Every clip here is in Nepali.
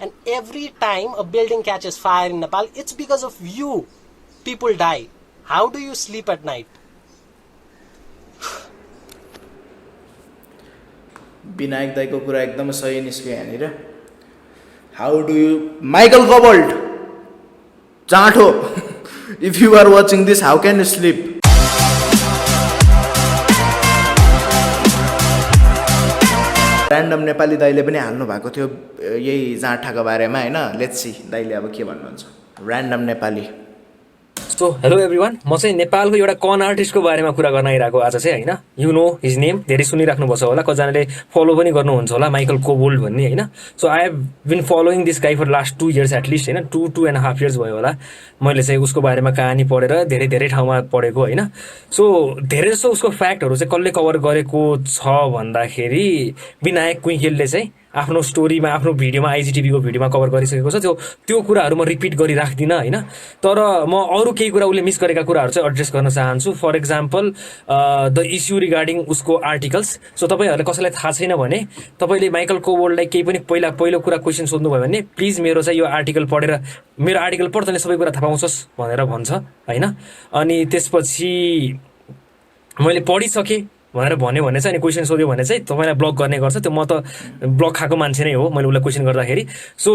And every time a building catches fire in Nepal, it's because of you. People die. How do you sleep at night? Vinayak दाईको कुरा एकदमै सही निस्क्यो यहाँनिर. How do you Michael cobalt चाँठो, if you are watching this how can you slip? Random Nepali दाइले पनि हाल्नु भएको थियो यही जाँठाको बारेमा होइन. लेट्स सी दाइले अब के भन्नुहुन्छ. Random Nepali. So hello everyone, म चाहिँ नेपालको एउटा कन आर्टिस्टको बारेमा कुरा गर्न आइरहेको आज चाहिँ होइन. यु नो हिज नेम, धेरै सुनिराख्नुपर्छ होला, कतिजनाले फलो पनि गर्नुहुन्छ होला, माइकल कोबोल्ट भन्ने होइन. So I have been following this guy for last 2 years at least होइन. 2.5 years भयो होला मैले चाहिँ उसको बारेमा कहानी पढेर धेरै ठाउँमा पढेको होइन. सो धेरै जस्तो उसको फ्याक्टहरू चाहिँ कसले कभर गरेको छ भन्दाखेरि विनायक कुइकेलले चाहिँ आफ्नो स्टोरीमा, आफ्नो भिडियोमा, आइजिटिभीको भिडियोमा कभर गरिसकेको छ. त्यो कुराहरू म रिपिट गरिराख्दिनँ होइन. तर म अरू केही कुरा उसले मिस गरेका कुराहरू चाहिँ एड्रेस गर्न चाहन्छु. For example the issue regarding उसको आर्टिकल्स. सो तपाईँहरूलाई कसैलाई थाहा छैन भने तपाईँले माइकल कोबोल्टलाई केही पनि पहिलो कुरा क्वेसन सोध्नुभयो भने प्लिज मेरो चाहिँ यो आर्टिकल पढेर, मेरो आर्टिकल पढ, तैँले सबै कुरा थाहा पाउँछस् भनेर भन्छ होइन. अनि त्यसपछि मैले पढिसकेँ भनेर भन्यो भने चाहिँ, अनि क्वेसन सोध्यो भने चाहिँ तपाईँलाई ब्लक गर्ने गर्छ. त्यो म त ब्लक खाएको मान्छे नै हो मैले उसलाई क्वेसन गर्दाखेरि. So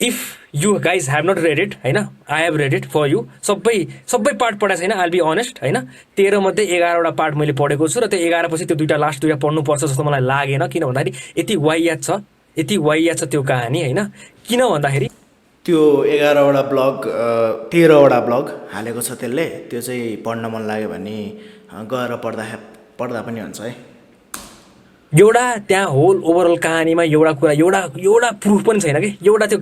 if you guys have not read it होइन, I have read it for you. सबै पार्ट पढाएको छैन, आइल बी अनेस्ट होइन. 13 मध्ये 11वटा पार्ट मैले पढेको छु र त्यो 11 पछि त्यो लास्ट दुईवटा पढ्नुपर्छ जस्तो मलाई लागेन. किन भन्दाखेरि यति वाइयात छ त्यो कहानी होइन. किन भन्दाखेरि त्यो 11वटा ब्लग 13वटा ब्लग हालेको छ त्यसले. त्यो चाहिँ पढ्न मन लाग्यो भने गएर पढ्दा पनि हुन्छ है. एउटा त्यहाँ होल ओभरअल कहानीमा एउटा प्रुफ पनि छैन कि. एउटा त्यो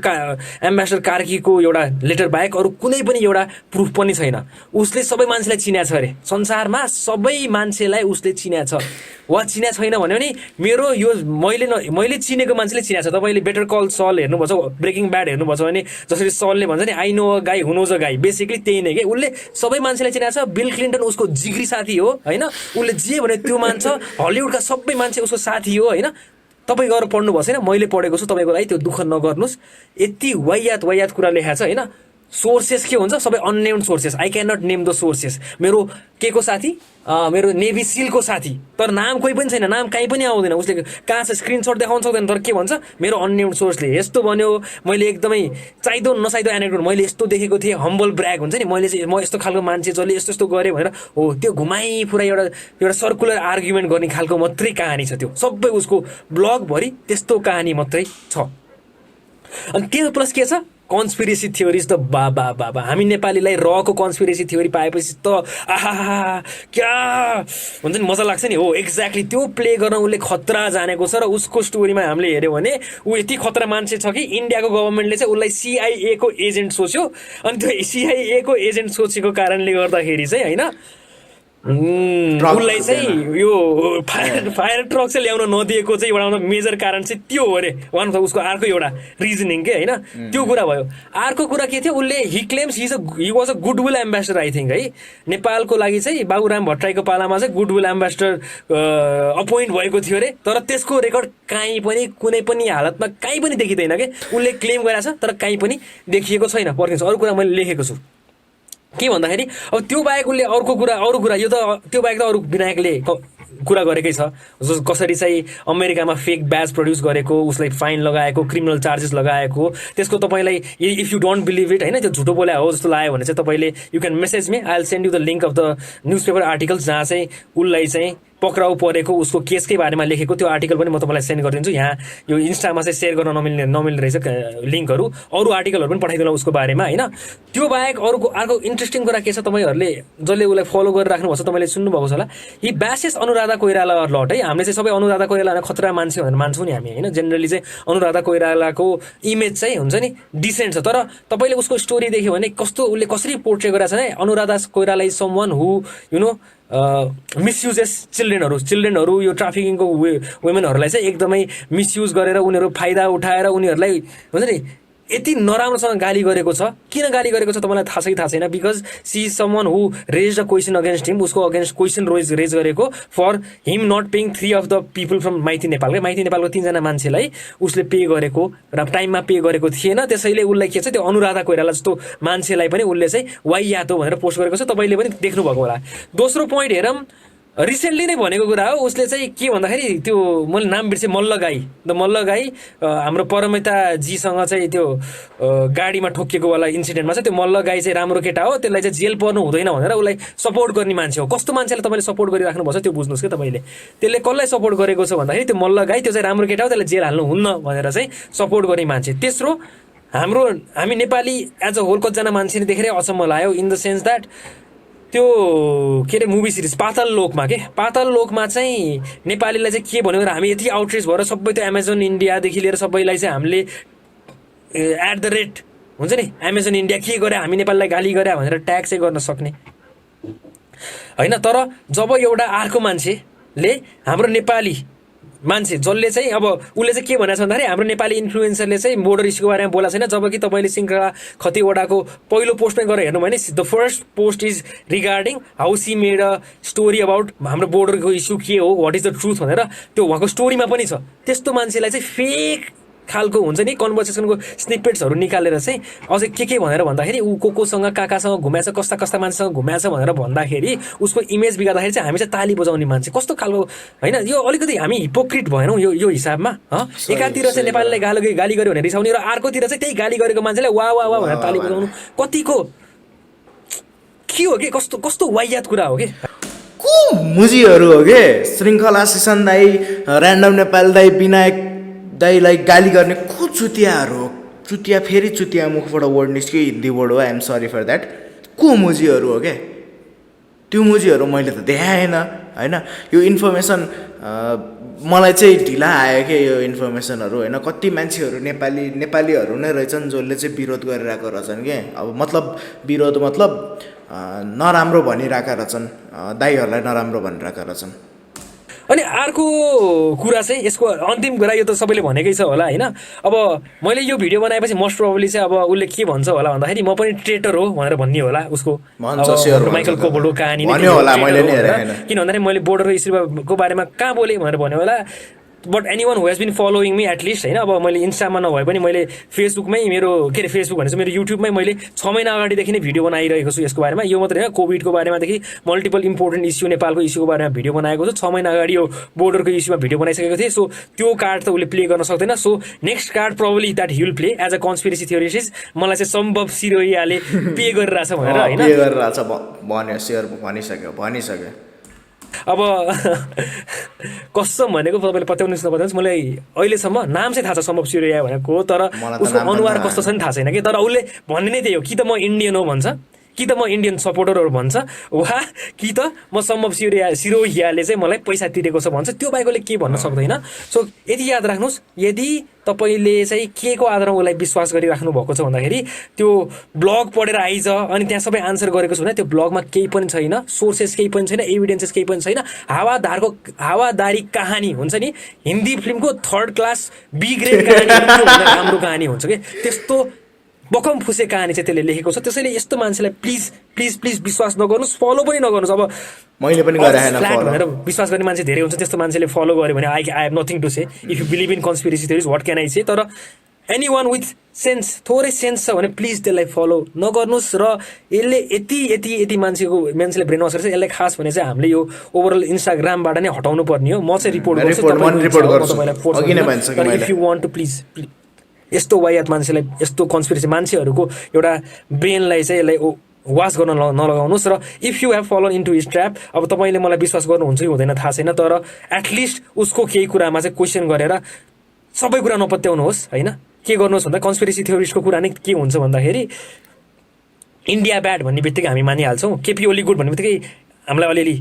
एम्बेसडर कार्कीको एउटा लेटर बाहेक अरू कुनै पनि एउटा प्रुफ पनि छैन. उसले सबै मान्छेलाई चिनेको छ अरे, संसारमा सबै मान्छेलाई उसले चिनेको छ. वा चिनेको छैन भन्यो भने मेरो यो मैले चिनेको मान्छेले चिनेको छ. तपाईँले बेटर कल सल हेर्नुपर्छ, ब्रेकिङ ब्याड हेर्नुपर्छ भने जसरी सलले भन्छ नि I know a guy who knows a guy, basically त्यही नै के. उसले सबै मान्छेलाई चिनेको छ. बिल क्लिन्टन उसको जिग्री साथी हो होइन. उसले जे भने त्यो मान्छ. हलिउडका सबै मान्छे उसको साथी हो होइन. तपाईँ गएर पढ्नुभएको छैन, मैले पढेको छु. तपाईँको लागि त्यो दुःख नगर्नुहोस्. यति वाइयात कुरा लेखाएको छ होइन. सोर्सेस के हुन्छ, सबै unnamed sources. I can not name the sources. मेरो के को साथी, मेरो नेभी सिलको साथी, तर नाम कोही पनि छैन, नाम कहीँ पनि आउँदैन. उसले कहाँ छ स्क्रिनसट देखाउन सक्दैन. तर के भन्छ, मेरो अननेम्ड सोर्सले यस्तो भन्यो, मैले एकदमै चाहिँदो नचाहिँदो एनेक्डोट मैले यस्तो देखेको थिएँ. हम्बल ब्र्याग हुन्छ नि, म यस्तो खालको मान्छे जसले यस्तो गरेँ भनेर हो. त्यो घुमाइ पुरा एउटा सर्कुलर आर्ग्युमेन्ट गर्ने खालको मात्रै कहानी छ. त्यो सबै उसको ब्लगभरि त्यस्तो कहानी मात्रै छ. अनि त्यो प्लस के छ, कन्सपिरेसी थियोरिज त बाबा. हामी नेपालीलाई रको कन्सपिरेसी थियोरी पाएपछि त आहा क्या हुन्छ नि, मजा लाग्छ नि. हो एक्ज्याक्टली त्यो प्ले गर्न उसले खतरा जानेको छ. र उसको स्टोरीमा हामीले हेऱ्यो भने ऊ यति खतरा मान्छे छ कि इन्डियाको गभर्मेन्टले चाहिँ उसलाई CIA को एजेन्ट सोच्यो. अनि त्यो CIA को एजेन्ट सोचेको कारणले गर्दाखेरि चाहिँ होइन उसलाई चाहिँ यो फायर ट्रक चाहिँ ल्याउन नदिएको चाहिँ एउटा मेजर कारण चाहिँ त्यो हो अरे. वान अफ उसको अर्को एउटा रिजनिङ के होइन. त्यो कुरा भयो. अर्को कुरा के थियो, उसले he claims he was a goodwill ambassador I think है. नेपालको लागि चाहिँ बाबुराम भट्टराईको पालामा चाहिँ गुडविल एम्बेसडर अपोइन्ट भएको थियो अरे. तर त्यसको रेकर्ड कहीँ पनि कुनै पनि हालतमा कहीँ पनि देखिँदैन कि. उसले क्लेम गरेको छ तर कहीँ पनि देखिएको छैन. पर्खिन्छ, अरू कुरा मैले लेखेको छु. के भन्दाखेरि अब त्यो बाहेक उसले अरू कुरा यो त त्यो बाहेक त अरू विनायकले कुरा गरेकै छ. कसरी चाहिँ अमेरिकामा फेक ब्याज प्रड्युस गरेको, उसलाई फाइन लगाएको, क्रिमिनल चार्जेस लगाएको. त्यसको तपाईँलाई if you don't believe it होइन, त्यो झुटो बोल्या हो जस्तो लाग्यो भने चाहिँ तपाईँले you can message me, I will send you the link of the news paper articles जहाँ चाहिँ उसलाई चाहिँ पक्राउ परेको उसको केसकै बारेमा लेखेको त्यो आर्टिकल पनि म तपाईँलाई सेन्ड गरिदिन्छु. यहाँ यो इन्स्टामा चाहिँ सेयर गर्न नमिल्ने रहेछ लिङ्कहरू. अरू आर्टिकलहरू पनि पठाइदिनु उसको बारेमा होइन. त्यो बाहेक अर्को इन्ट्रेस्टिङ कुरा के छ, तपाईँहरूले जसले उसलाई फलो गरेर राख्नुभएको छ तपाईँले सुन्नुभएको छ होला. हि ब्यासेस अनुराधा कोइराला लट है. हामीले चाहिँ सबै अनुराधा कोइराला खतरा मान्छे भनेर मान्छौँ नि हामी होइन. जेनरली चाहिँ अनुराधा कोइरालाको इमेज चाहिँ हुन्छ नि डिसेन्ट छ. तर तपाईँले उसको स्टोरी देख्यो भने कस्तो उसले कसरी पोर्ट्रे गरेको छ भने Anuradha Koirala is someone who you know misuses चिल्ड्रेनहरू यो ट्राफिकिङको वुमेनहरूलाई चाहिँ एकदमै मिसयुज गरेर उनीहरू फाइदा उठाएर उनीहरूलाई हुन्छ नि यति नराम्रोसँग गाली गरेको छ। किन गाली गरेको छ तपाईँलाई थाहा छ कि थाहा छैन? Because she is someone who raise a question against him. उसको अगेन्स्ट क्वेसन रेज गरेको for him not paying 3 of the people from Maiti Nepal. क्या माइती नेपालको 3 जना मान्छेलाई उसले पे गरेको र टाइममा पे गरेको थिएन। त्यसैले उसलाई के छ, त्यो अनुराधा कोइराला जस्तो मान्छेलाई पनि उसले चाहिँ वाइयात हो भनेर पोस्ट गरेको छ। तपाईँले पनि देख्नुभएको होला। दोस्रो पोइन्ट हेरौँ, रिसेन्टली नै भनेको कुरा हो। उसले चाहिँ के भन्दाखेरि त्यो मैले नाम बिर्सेँ, मल्ल गाई हाम्रो परमिताजीसँग चाहिँ त्यो गाडीमा ठोकिएको वाला इन्सिडेन्टमा चाहिँ त्यो मल्ल गाई चाहिँ राम्रो केटा हो, त्यसलाई चाहिँ जेल पर्नु हुँदैन भनेर उसलाई सपोर्ट गर्ने मान्छे हो। कस्तो मान्छेलाई तपाईँले सपोर्ट गरिराख्नुपर्छ त्यो बुझ्नुहोस् क्या तपाईँले। त्यसले कसलाई सपोर्ट गरेको छ भन्दाखेरि त्यो मल्ल गाई, त्यो चाहिँ राम्रो केटा हो, त्यसलाई जेल हाल्नु हुन्न भनेर चाहिँ सपोर्ट गर्ने मान्छे। तेस्रो, हामी नेपाली एज अ होल कतिजना मान्छेले देखेर अचम्म लाग्यो इन द सेन्स द्याट त्यो के अरे मुभी सिरिज पाताल लोकमा चाहिँ नेपालीलाई चाहिँ के भन्यो भने हामी यति आउटरिच भएर सबै त्यो एमाजोन इन्डियादेखि लिएर सबैलाई चाहिँ हामीले एट द रेट हुन्छ नि एमाजोन इन्डिया के गरे, हामी नेपालीलाई गाली गरे भनेर ट्याग चाहिँ गर्न सक्ने होइन। तर जब एउटा अर्को मान्छेले हाम्रो नेपाली मान्छे जसले चाहिँ अब उसले चाहिँ के भनेको छ भन्दाखेरि हाम्रो नेपाली इन्फ्लुएन्सरले चाहिँ बोर्डर इस्युको बारेमा बोला छैन, जबकि तपाईँले श्रृङ्खला खतिवटाको पहिलो पोस्टमै गएर हेर्नु भने the first post is regarding how C made a story about हाम्रो बोर्डरको इस्यु के हो, वाट इज द ट्रुथ भनेर त्यो उहाँको स्टोरीमा पनि छ। त्यस्तो मान्छेलाई चाहिँ फेक खालको हुन्छ नि कन्भर्सेसनको स्निपेट्सहरू निकालेर चाहिँ अझै के भनेर भन्दाखेरि ऊ कोसँग काकासँग घुमाएछ, कस्ता कस्ता मान्छेसँग घुमाएछ भनेर भन्दाखेरि उसको इमेज बिगार्दाखेरि चाहिँ हामी चाहिँ ताली बजाउने मान्छे कस्तो खालको होइन। यो अलिकति हामी हिपोक्रिट भएनौँ यो हिसाबमा। एकातिर चाहिँ नेपालीलाई गाली गर्यो भने रिसाउने र अर्कोतिर चाहिँ त्यही गाली गरेको मान्छेलाई वा वा वा भनेर ताली बजाउनु कतिको के हो कि कस्तो वाइयात कुरा हो कि। को मुजीहरू हो के श्रृङ्खला सिसन दाई, ऱ्यान्डम नेपाल दाई, विनायक दाईलाई गाली गर्ने को चुतियाहरू हो। चुतिया फेरि चुतिया मुखबाट वर्ड निस्क्यो, हिन्दी वर्ड हो, आइएम सरी फर द्याट। को मुजीहरू हो क्या त्यो मुजीहरू मैले त देखाएन होइन। यो इन्फर्मेसन मलाई चाहिँ ढिला आयो क्या यो इन्फर्मेसनहरू होइन। कति मान्छेहरू नेपालीहरू नै रहेछन् जसले चाहिँ विरोध गरिरहेको रहेछन् क्या। अब मतलब विरोध मतलब नराम्रो भनिरहेका रहेछन्, दाईहरूलाई नराम्रो भनिरहेका रहेछन्। अनि अर्को कुरा चाहिँ यसको अन्तिम कुरा, यो त सबैले भनेकै छ होला होइन। अब मैले यो भिडियो बनाएपछि मोस्ट प्रोबेबली चाहिँ अब उसले के भन्छ होला भन्दाखेरि म पनि ट्रेटर हो भनेर भन्ने होला उसको माइकल कोबोल्टको कहानी नै किन भन्दाखेरि मैले बोर्डरको इस्युको बारेमा कहाँ बोलेँ भनेर भन्यो होला। But any one who has been following me at least होइन। अब मैले इन्स्टामा नभए पनि मैले फेसबुकमै मेरो के अरे फेसबुक भनेपछि मेरो युट्युबमै मैले 6 महिना अगाडिदेखि नै भिडियो बनाइरहेको छु यसको बारेमा। यो मात्रै होइन, कोभिडको बारेमादेखि मल्टिपल इम्पोर्टेन्ट इस्यु नेपालको इस्युको बारेमा भिडियो बनाएको छु। 6 महिना अगाडि यो बोर्डरको इस्युमा भिडियो बनाइसकेको थिएँ। सो त्यो कार्ड त उसले प्ले गर्न सक्दैन। So next card probably that he will play as a conspiracy theorist. मलाई चाहिँ सम्भव सिरोहियाले पे गरिरहेछ भनेर होइन, पे गरिरहेछ भन्यो, सेयर भनिसक्यो। अब कसम भनेको तपाईँले पत्याउनुहोस् नपत्याउनुहोस्, मलाई अहिलेसम्म नाम चाहिँ थाहा छ सम्भव सिरोया भनेको, तर उसको अनुहार कस्तो छ नि थाहा छैन कि। तर उसले भन्ने नै त्यही हो, कि त म इन्डियन हो भन्छ, कि त म इन्डियन सपोर्टरहरू भन्छ, वा कि त म सम्भव सिरोहियाले चाहिँ मलाई पैसा तिरेको छ भन्छ। त्यो बाहेकले के भन्न सक्दैन। सो यदि याद राख्नुहोस्, यदि तपाईँले चाहिँ के को आधारमा उसलाई विश्वास गरिराख्नु भएको छ भन्दाखेरि त्यो ब्लग पढेर आइज अनि त्यहाँ सबै आन्सर गरेको छु भने त्यो ब्लगमा केही पनि छैन, सोर्सेस केही पनि छैन, एभिडेन्सेस केही पनि छैन। हावादारी कहानी हुन्छ नि, हिन्दी फिल्मको 3rd क्लास बी ग्रेड कहानी राम्रो कहानी हुन्छ कि, त्यस्तो बकम फुसे कहानी चाहिँ त्यसले लेखेको छ। त्यसैले यस्तो मान्छेलाई प्लिज प्लिज प्लिज विश्वास नगर्नुहोस्, फलो पनि नगर्नुहोस्। अब मैले पनि गरेन भनेर विश्वास गर्ने मान्छे धेरै हुन्छ, त्यस्तो मान्छेले फलो गर्यो भने I have nothing to say. If you believe in conspiracy theories what can I say. तर एनी वान विथ सेन्स, थोरै सेन्स छ भने प्लिज त्यसलाई फलो नगर्नुहोस्। र यसले यति मान्छेले ब्रेन वास गर्छ। यसलाई खास भने चाहिँ हामीले यो ओभरअल इन्स्टाग्रामबाट नै हटाउनु पर्ने हो। म चाहिँ रिपोर्ट गर्छु, if you want to please यस्तो वायात मान्छेलाई, यस्तो कन्स्पिरेसी मान्छेहरूको एउटा ब्रेनलाई चाहिँ यसलाई वास गर्न नलगाउनुहोस्। र if you have फलोन into his trap, अब तपाईँले मलाई विश्वास गर्नुहुन्छ कि हुँदैन थाहा छैन, तर एटलिस्ट उसको केही कुरामा चाहिँ क्वेसन गरेर सबै कुरा नपत्याउनुहोस् होइन। के गर्नुहोस् भन्दा कन्स्पिरेसी थ्योरिस्टको कुरा नै के हुन्छ भन्दाखेरि इन्डिया ब्याड भन्ने बित्तिकै हामी मानिहाल्छौँ, केपी ओली गुड भन्ने बित्तिकै हामीलाई अलिअलि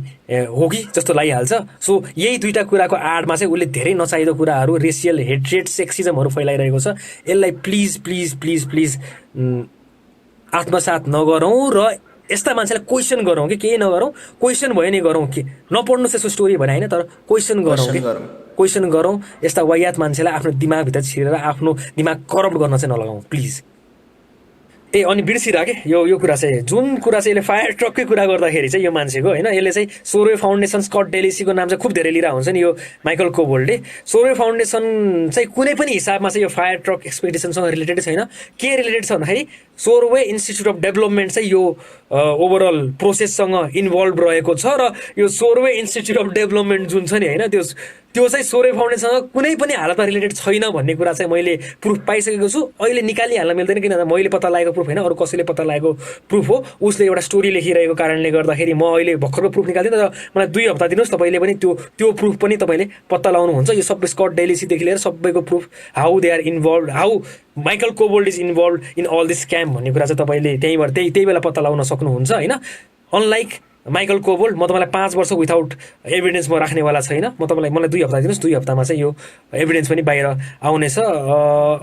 हो कि जस्तो लागिहाल्छ। सो यही दुईवटा कुराको आडमा चाहिँ उसले धेरै नचाहिँदो कुराहरू, रेसियल हेट्रेड, सेक्सिजमहरू फैलाइरहेको छ। यसलाई प्लिज प्लिज प्लिज प्लिज आत्मसात नगरौँ र यस्ता मान्छेलाई क्वेसन गरौँ कि केही नगरौँ, क्वेसन भयो नि गरौँ कि नपढ्नुहोस् यसको स्टोरी भने होइन, तर क्वेसन गरौँ कि क्वेसन गरौँ, यस्ता वायात मान्छेलाई आफ्नो दिमागभित्र छिरेर आफ्नो दिमाग करप्ट गर्न चाहिँ नलगाउँ प्लिज। ए अनि बिर्सिरह के यो कुरा चाहिँ, जुन कुरा चाहिँ यसले फायर ट्रककै कुरा गर्दाखेरि चाहिँ यो मान्छेको होइन, यसले चाहिँ सोरवे फाउन्डेसन स्कट डेलिसीको नाम चाहिँ खुब धेरै लिइरहेको हुन्छ नि यो माइकल कोबोल्टले। सोरवे फाउन्डेसन चाहिँ कुनै पनि हिसाबमा चाहिँ यो फायर ट्रक एक्सपेडिसनसँग रिलेटेड छैन। के रिलेटेड छ भन्दाखेरि सोरवे इन्स्टिच्युट अफ डेभलपमेन्ट चाहिँ यो ओभरअल प्रोसेससँग इन्भल्भ रहेको छ र यो सोरवे इन्स्टिच्युट अफ डेभलपमेन्ट जुन छ नि होइन, त्यो चाहिँ सोरवे फाउन्डेसनसँग कुनै पनि हालतमा रिलेटेड छैन भन्ने कुरा चाहिँ मैले प्रुफ पाइसकेको छु। अहिले निकालिहाल्न मिल्दैन, किनभने मैले पत्ता लागेको प्रुफ होइन, अरू कसैले पत्ता लागेको प्रुफ हो। उसले एउटा स्टोरी लेखिरहेको कारणले गर्दाखेरि म अहिले भर्खरको प्रुफ निकाल्दिनँ, तर मलाई 2 हप्ता दिनुहोस्, तपाईँले पनि त्यो प्रुफ पनि तपाईँले पत्ता लगाउनुहुन्छ। यो सबै स्कट डेलिसीदेखि लिएर सबैको proof, how they are involve, how Michael Kobolt is involve in all this scam भन्ने कुरा चाहिँ तपाईँले त्यही बेला पत्ता लगाउन सक्नुहुन्छ होइन। अनलाइक माइकल कोबोल्ट, म तपाईँलाई 5 वर्ष विथाउट एभिडेन्स म राख्नेवाला छैन। मलाई 2 हप्ता दिनुहोस्, 2 हप्तामा चाहिँ यो एभिडेन्स पनि बाहिर आउनेछ।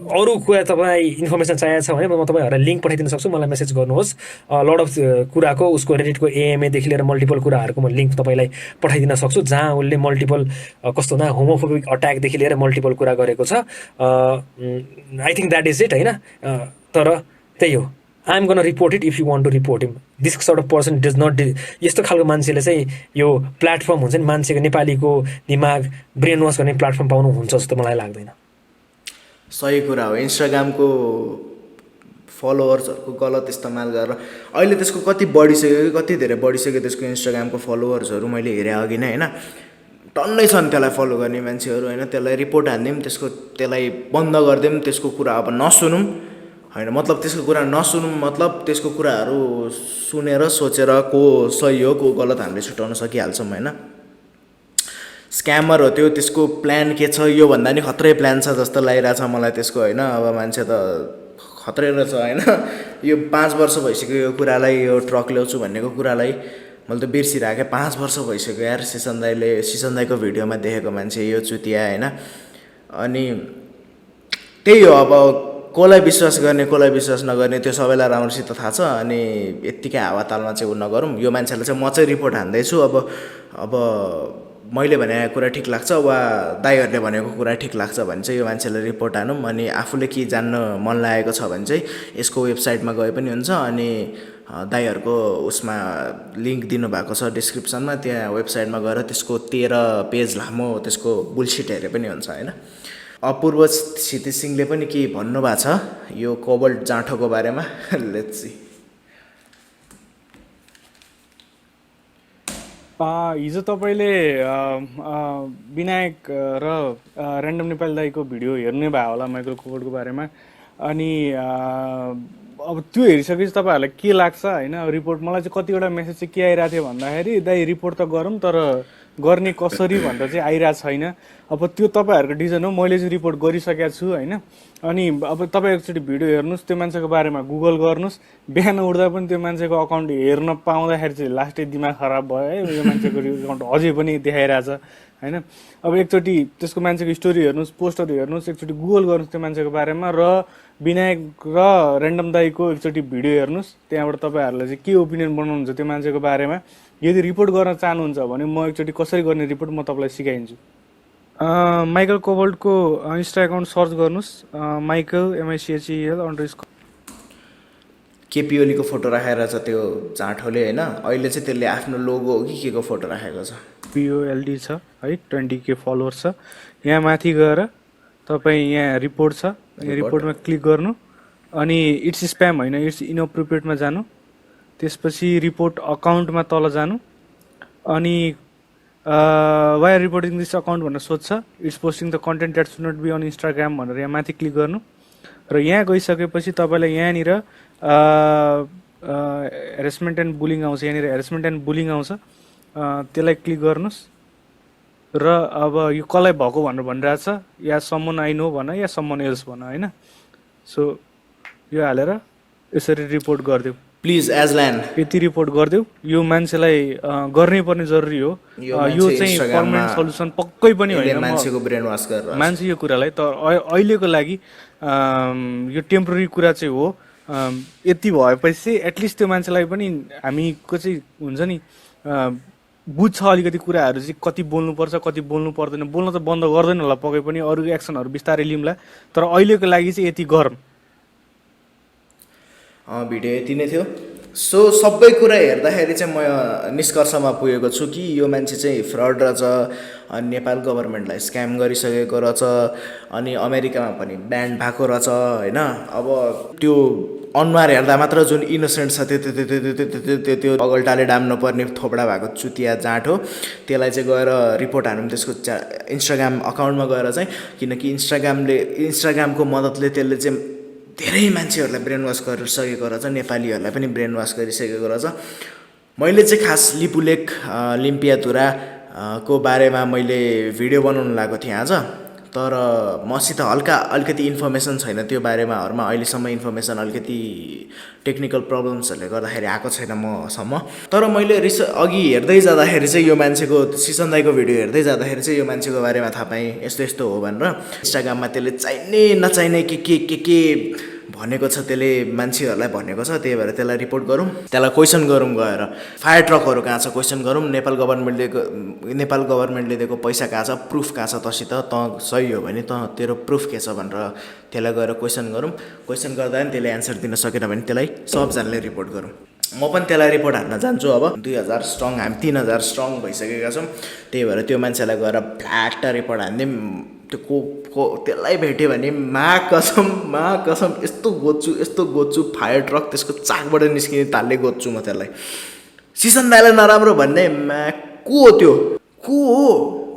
अरू कुरा तपाईँ इन्फर्मेसन चाहिएको छ भने म तपाईँहरूलाई लिङ्क पठाइदिन सक्छु, मलाई मेसेज गर्नुहोस्। लड अफ कुराको उसको रेडिटको एएमएदेखि लिएर मल्टिपल कुराहरूको म लिङ्क तपाईँलाई पठाइदिन सक्छु, जहाँ उसले मल्टिपल कस्तो हुँदा होमोफोबिक अट्याकदेखि लिएर मल्टिपल कुरा गरेको छ। I think that is it होइन। तर त्यही हो, I am gonna report it if you want to report him. This sort of person does not, यस्तो खालको मान्छेले चाहिँ यो प्लेटफर्म हुन्छ नि, मान्छेको नेपालीको दिमाग ब्रेन वास गर्ने प्लेटफर्म पाउनुहुन्छ जस्तो मलाई लाग्दैन। सही कुरा हो। इन्स्टाग्रामको फलोवर्सहरूको गलत इस्तेमाल गरेर अहिले त्यसको कति बढिसक्यो कि कति धेरै बढिसक्यो त्यसको इन्स्टाग्रामको फलोवर्सहरू। मैले हेरेँ अघि नै होइन, टन्नै छन् त्यसलाई फलो गर्ने मान्छेहरू होइन। त्यसलाई रिपोर्ट हानिदिउँ, त्यसलाई बन्द गरिदिउँ, त्यसको कुरा अब नसुनौँ होइन। मतलब त्यसको कुरा नसुनौँ मतलब त्यसको कुराहरू सुनेर सोचेर को सही हो को गलत हामीले छुट्याउन सकिहाल्छौँ होइन। स्क्यामर हो त्यो, त्यसको प्लान के छ योभन्दा नि खत्रै प्लान छ जस्तो लागिरहेछ मलाई त्यसको होइन। अब मान्छे त खत्रै रहेछ होइन। यो 5 वर्ष भइसक्यो यो कुरालाई, यो ट्रक ल्याउँछु भन्नेको कुरालाई मैले त बिर्सिरहेको। 5 वर्ष भइसक्यो यार। सिसन दाईको भिडियोमा देखेको मान्छे यो चुतिया होइन। अनि त्यही हो, अब कसलाई विश्वास गर्ने कसलाई विश्वास नगर्ने त्यो सबैलाई राम्रोसित थाहा छ। अनि यत्तिकै हावातालमा चाहिँ उ नगरौँ। यो मान्छेलाई चाहिँ म चाहिँ रिपोर्ट हान्दैछु। अब मैले भनेको कुरा ठिक लाग्छ वा दाईहरूले भनेको कुरा ठिक लाग्छ भने चाहिँ यो मान्छेलाई रिपोर्ट हानौँ। अनि आफूले के जान्न मन लागेको छ भने चाहिँ यसको वेबसाइटमा गए पनि हुन्छ। अनि दाईहरूको उसमा लिङ्क दिनुभएको छ डिस्क्रिप्सनमा, त्यहाँ वेबसाइटमा गएर त्यसको 13 पेज लामो त्यसको बुलसिट हेरे पनि हुन्छ होइन। अपूर्व क्षितिज सिंहले पनि के भन्नुभएको छ यो कोबोल्ट जाँठोको बारेमा, लेट्स सी। हिजो तपाईँले विनायक र ऱ्यान्डम नेपाली दाईको भिडियो हेर्नु भयो होला माइकल कोबोल्टको बारेमा। अनि अब त्यो हेरिसकेपछि तपाईँहरूलाई के लाग्छ होइन? रिपोर्ट मलाई चाहिँ कतिवटा मेसेज चाहिँ के आइरहेको थियो भन्दाखेरि, दाई रिपोर्ट त गरौँ तर गर्ने कसरी भन्दा चाहिँ आइरहेको छैन। अब त्यो तपाईँहरूको डिसिजन हो, मैले चाहिँ रिपोर्ट गरिसकेको छु होइन। अनि अब तपाईँ एकचोटि भिडियो हेर्नुहोस्, त्यो मान्छेको बारेमा गुगल गर्नुहोस्। बिहान उठ्दा पनि त्यो मान्छेको अकाउन्ट हेर्न पाउँदाखेरि चाहिँ लास्टै दिमाग खराब भयो है। यो मान्छेको अकाउन्ट अझै पनि देखाइरहेछ होइन। अब एकचोटि त्यसको मान्छेको स्टोरी हेर्नुहोस्, पोस्टहरू हेर्नुहोस्, एकचोटि गुगल गर्नुहोस् त्यो मान्छेको बारेमा, र विनायक र ऱ्यान्डम दाईको एकचोटि भिडियो हेर्नुहोस्। त्यहाँबाट तपाईँहरूलाई चाहिँ के ओपिनियन बनाउनुहुन्छ त्यो मान्छेको बारेमा। यदि रिपोर्ट गर्न चाहनुहुन्छ भने म एकचोटि कसरी गर्ने रिपोर्ट म तपाईँलाई सिकाइदिन्छु। माइकल कोबोल्टको इन्स्टा एकाउन्ट सर्च गर्नुहोस्, माइकल MICHEL_। केपी ओलीको फोटो राखेर छ त्यो जाँठोले होइन। अहिले चाहिँ त्यसले आफ्नो लोगो हो कि के को फोटो राखेको छ। POLD छ है, 20K फलोवर्स छ। यहाँ माथि गएर तपाईँ यहाँ रिपोर्ट छ, रिपोर्टमा क्लिक गर्नु। अनि इट्स स्प्याम होइन, इट्स इनअप्रोप्रिएटमा जानु। त्यसपछि रिपोर्ट अकाउन्टमा तल जानु। अनि why are reporting this account भनेर सोध्छ। It's posting the content that should not be on Instagram भनेर यहाँ माथि क्लिक गर्नु। र यहाँ गइसकेपछि तपाईँलाई यहाँनिर हेरेसमेन्ट एन्ड बुलिङ आउँछ। यहाँनिर हेरेसमेन्ट एन्ड बुलिङ आउँछ, त्यसलाई क्लिक गर्नुहोस्। र अब यो कसलाई भएको भनेर भनिरहेछ, या समन आई नो भन या समन एल्स भन होइन। सो यो हालेर यसरी रिपोर्ट गरिदेऊ प्लिज एजल्यान। यति रिपोर्ट गरिदेऊ। यो मान्छेलाई गर्नै पर्ने जरुरी हो। यो चाहिँ पर्मानेन्ट सल्युसन पक्कै पनि होइन। मान्छेको ब्रेन वास गरेर मान्छे यो कुरालाई त अहिलेको लागि यो टेम्पोररी कुरा चाहिँ हो। यति भएपछि एटलिस्ट त्यो मान्छेलाई पनि हामीको चाहिँ हुन्छ नि बुझ्छ अलिकति कुराहरू चाहिँ कति बोल्नुपर्छ कति बोल्नु पर्दैन। बोल्न त बन्द गर्दैन होला पक्कै पनि, अरू एक्सनहरू बिस्तारै लिउँला, तर अहिलेको लागि चाहिँ यति गरौँ। भिडियो यति नै थियो। सो सबै कुरा हेर्दाखेरि चाहिँ म निष्कर्षमा पुगेको छु कि यो मान्छे चाहिँ फ्रड रहेछ, अनि नेपाल गभर्मेन्टलाई स्क्याम गरिसकेको रहेछ, अनि अमेरिकामा पनि ब्यान्ड भएको रहेछ होइन। अब त्यो अनुहार हेर्दा मात्र जुन इनोसेन्ट छ त्यो अगल्टाले डाम्नु पर्ने थोपडा भएको चुतिया जाँट हो। त्यसलाई चाहिँ गएर रिपोर्ट हानौँ त्यसको इन्स्टाग्राम अकाउन्टमा गएर चाहिँ, किनकि इन्स्टाग्रामको मद्दतले त्यसले चाहिँ धेरै मान्छेहरूलाई ब्रेन वास गरिसकेको रहेछ, नेपालीहरूलाई पनि ब्रेन वास गरिसकेको रहेछ। मैले चाहिँ खास लिपुलेक लिम्पियातुरा को बारेमा मैले भिडियो बनाउनु लागेको थिएँ आज, तर मसित अलिकति इन्फर्मेसन छैन त्यो बारेमाहरूमा। अहिलेसम्म इन्फर्मेसन अलिकति टेक्निकल प्रब्लम्सहरूले गर्दाखेरि आएको छैन मसम्म। तर मैले अघि हेर्दै जाँदाखेरि चाहिँ यो मान्छेको सिसन दाईको भिडियो हेर्दै जाँदाखेरि चाहिँ यो मान्छेको बारेमा थाहा पाएँ यस्तो यस्तो हो भनेर। इन्स्टाग्राममा त्यसले चाहिने नचाहिने के भनेको छ, त्यसले मान्छेहरूलाई भनेको छ, त्यही भएर त्यसलाई रिपोर्ट गरौँ, त्यसलाई क्वेसन गरौँ, गएर फायर ट्रकहरू कहाँ छ क्वेसन गरौँ, नेपाल गभर्मेन्टले दिएको पैसा कहाँ छ, प्रुफ कहाँ छ तसित, त सही हो भने त तेरो प्रुफ के छ भनेर त्यसलाई गएर क्वेसन गरौँ। क्वेसन गर्दा पनि त्यसले एन्सर दिन सकेन भने त्यसलाई सबजनाले रिपोर्ट गरौँ। म पनि त्यसलाई रिपोर्ट हान्न जान्छु। अब 2000 स्ट्रङ, हामी 3000 स्ट्रङ भइसकेका छौँ, त्यही भएर त्यो मान्छेलाई गएर फ्ल्याट रिपोर्ट हानिदिउँ। त्यो त्यसलाई भेट्यो भने मा कसम यस्तो गोच्छु फायर ट्रक त्यसको चाकबाट निस्किने तालले गोच्छु म त्यसलाई। सिसन दाइलाई नराम्रो भन्ने को हो त्यो, को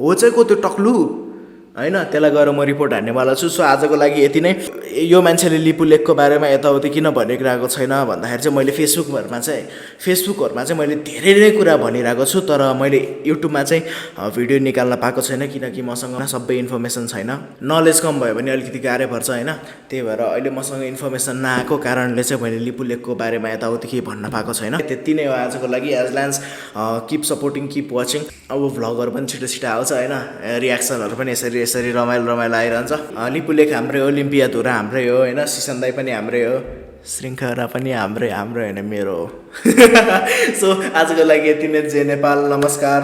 हो चाहिँ को त्यो टक्लु होइन, त्यसलाई गएर म रिपोर्ट हान्नेवाला छु। सो आजको लागि यति नै। यो मान्छेले लिपुलेकको बारेमा यताउति किन भनिरहेको छैन भन्दाखेरि चाहिँ मैले फेसबुकहरूमा चाहिँ मैले धेरै नै कुरा भनिरहेको छु, तर मैले युट्युबमा चाहिँ भिडियो निकाल्न पाएको छैन, किनकि मसँग सबै इन्फर्मेसन छैन। नलेज कम भयो भने अलिकति गाह्रै पर्छ होइन। त्यही भएर अहिले मसँग इन्फर्मेसन नआएको कारणले चाहिँ मैले लिपुलेकको बारेमा यताउति केही भन्न पाएको छैन। त्यति नै हो आजको लागि। As always keep supporting, keep watching. अब भ्लगहरू पनि छिटो आउँछ होइन, रियाक्सनहरू पनि यसरी रमाइलो आइरहन्छ। लिपुलेक हाम्रै हो, लिम्पियातुरा हाम्रै हो होइन, सिसन दाई पनि हाम्रै हो, श्रृङ्खला पनि हाम्रै होइन मेरो हो। सो आजको लागि यति नै। जय नेपाल, नमस्कार।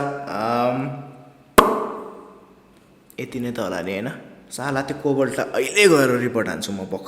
यति नै त होला नि होइन। साला त्यो कोबल्टलाई अहिले गएर रिपोर्ट हान्छु म बक।